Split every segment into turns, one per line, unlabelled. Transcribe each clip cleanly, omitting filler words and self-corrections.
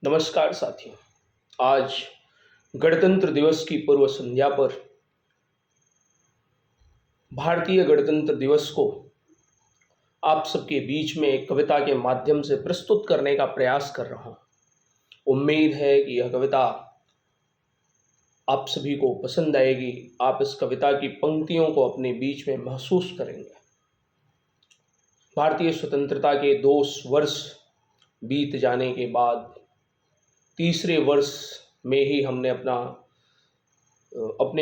नमस्कार साथियों। आज गणतंत्र दिवस की पूर्व संध्या पर भारतीय गणतंत्र दिवस को आप सबके बीच में एक कविता के माध्यम से प्रस्तुत करने का प्रयास कर रहा हूं। उम्मीद है कि यह कविता आप सभी को पसंद आएगी। आप इस कविता की पंक्तियों को अपने बीच में महसूस करेंगे। भारतीय स्वतंत्रता के 2 वर्ष बीत जाने के बाद तीसरे वर्ष में ही हमने अपने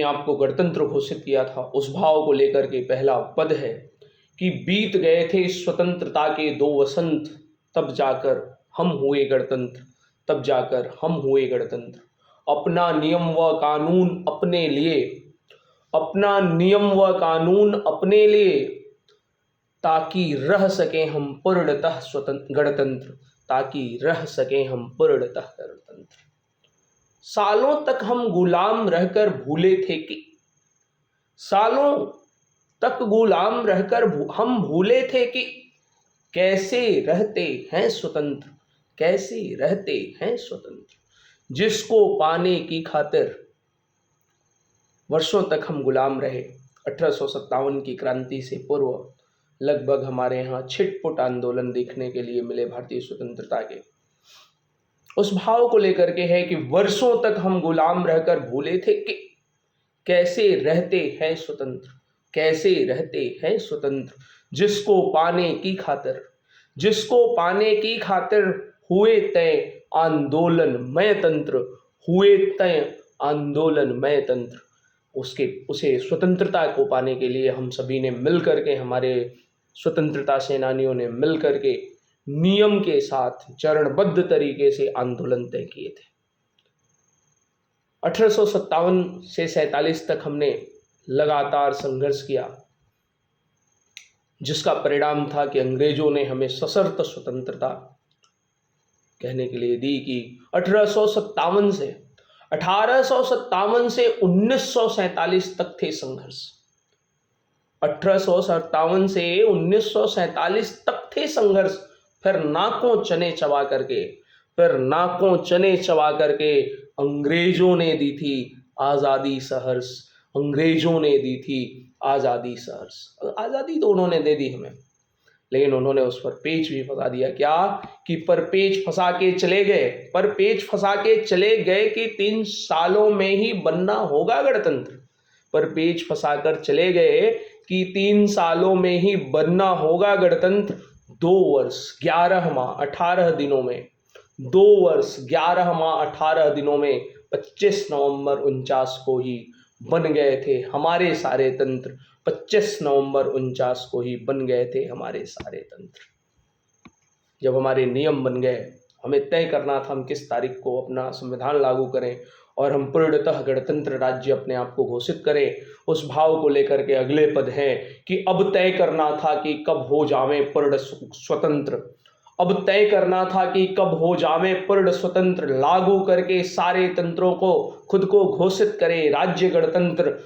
आप को गणतंत्र घोषित किया था। उस भाव को लेकर के पहला पद है कि बीत गए थे स्वतंत्रता के 2 वसंत, तब जाकर हम हुए गणतंत्र, तब जाकर हम हुए गणतंत्र। अपना नियम व कानून अपने लिए, अपना नियम व कानून अपने लिए, ताकि रह सके हम पूर्णतः स्वतंत्र गणतंत्र, ताकि रह सके हम पूर्णतः गणतंत्र। सालों तक हम गुलाम रहकर भूले थे कि सालों तक गुलाम रहकर हम भूले थे कि कैसे रहते हैं स्वतंत्र, कैसे रहते हैं स्वतंत्र, जिसको पाने की खातिर वर्षों तक हम गुलाम रहे। 1857 की क्रांति से पूर्व लगभग हमारे यहाँ छिटपुट आंदोलन देखने के लिए मिले भारतीय स्वतंत्रता के। उस भाव को लेकर के है कि वर्षों तक हम गुलाम रहकर भूले थे कि कैसे रहते हैं स्वतंत्र, कैसे रहते हैं स्वतंत्र, जिसको पाने की खातिर, जिसको पाने की खातिर हुए तय आंदोलनमय तंत्र, हुए तय आंदोलनमय तंत्र। उसे स्वतंत्रता को पाने के लिए हम सभी ने मिल करके, हमारे स्वतंत्रता सेनानियों ने मिल करके नियम के साथ चरणबद्ध तरीके से आंदोलन तय किए थे। 1857 से 47 तक हमने लगातार संघर्ष किया, जिसका परिणाम था कि अंग्रेजों ने हमें सशर्त स्वतंत्रता कहने के लिए दी कि 1857 से 1947 तक थे संघर्ष। 1857 से 1947 तक थे संघर्ष। फिर नाकों चने चबा करके अंग्रेजों ने दी थी आज़ादी सहर्ष, अंग्रेजों ने दी थी आज़ादी सहर्ष। आज़ादी तो उन्होंने दे दी हमें, लेकिन उन्होंने उस पर पेच भी फंसा दिया। क्या कि पर पेच फंसा के चले गए कि 3 सालों में ही बनना होगा गणतंत्र। पर पेच फंसा कर चले गए कि 3 सालों में ही बनना होगा गणतंत्र। 2 वर्ष 11 माह 18 दिनों में, 2 वर्ष 11 माह 18 दिनों में 25 नवंबर 49 को ही बन गए थे हमारे सारे तंत्र। 25 नवंबर 49 को ही बन गए थे हमारे सारे तंत्र। जब हमारे नियम बन गए, हमें तय करना था हम किस तारीख को अपना संविधान लागू करें और हम पूर्णतः गणतंत्र राज्य अपने आप को घोषित करें। उस भाव को लेकर के अगले पद है कि अब तय करना था कि कब हो जावे पूर्ण स्वतंत्र, अब तय करना था कि कब हो जावे पूर्ण स्वतंत्र, लागू करके सारे तंत्रों को खुद को घोषित करे राज्य गणतंत्र,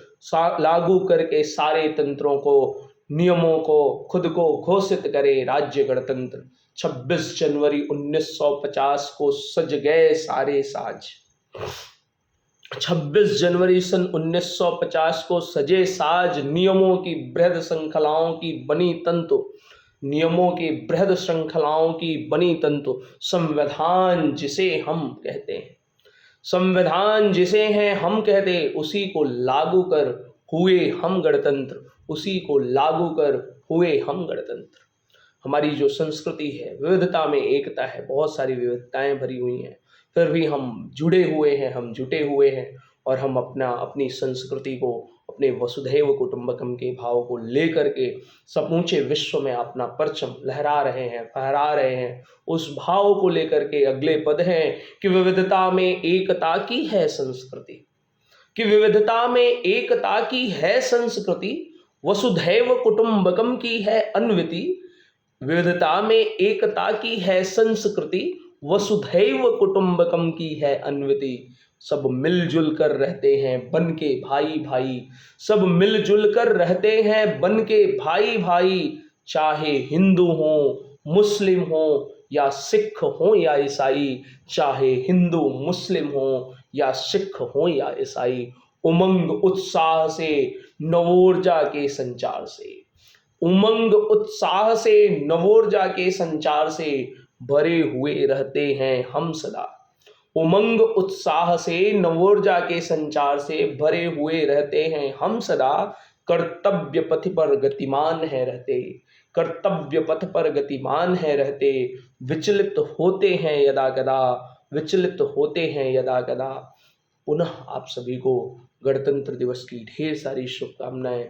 लागू करके सारे तंत्रों को, नियमों को खुद को घोषित करे राज्य गणतंत्र। 26 जनवरी 1950 को सज गए सारे साज। 26 जनवरी सन 1950 को सजे साज, नियमों की बृहद श्रृंखलाओं की बनी तंतु, नियमों की बृहद श्रृंखलाओं की बनी तंतु। संविधान जिसे हम कहते हैं, संविधान जिसे हैं हम कहते, उसी को लागू कर हुए हम गणतंत्र, उसी को लागू कर हुए हम गणतंत्र। हमारी जो संस्कृति है, विविधता में एकता है, बहुत सारी विविधताएं भरी हुई हैं, फिर भी हम जुड़े हुए हैं, हम जुटे हुए हैं और हम अपनी संस्कृति को, अपने वसुधैव कुटुंबकम के भाव को लेकर के समूचे विश्व में अपना परचम लहरा रहे हैं, फहरा रहे हैं। उस भाव को लेकर के अगले पद है कि विविधता में एकता की है संस्कृति, कि विविधता में एकता की है संस्कृति, वसुधैव कुटुंबकम की है अन्विति। विविधता में एकता की है संस्कृति, वसुधैव कुटुंबकम की है अन्विति। सब मिलजुल कर रहते हैं बन के भाई भाई, सब मिलजुल कर रहते हैं बन के भाई भाई, चाहे हिंदू हो, मुस्लिम हो या सिख हो या ईसाई, चाहे हिंदू मुस्लिम हो या सिख हो या ईसाई, उमंग उत्साह से नवोर्जा के संचार से, उमंग उत्साह से नवोर्जा के संचार से भरे हुए रहते हैं हम सदा। उमंग उत्साह से नवोर्जा के संचार से भरे हुए रहते हैं हम सदा। कर्तव्य पथ पर गतिमान है रहते, कर्तव्य पथ पर गतिमान है रहते, विचलित होते हैं यदा कदा, विचलित होते हैं यदा कदा। पुनः आप सभी को गणतंत्र दिवस की ढेर सारी शुभकामनाएं।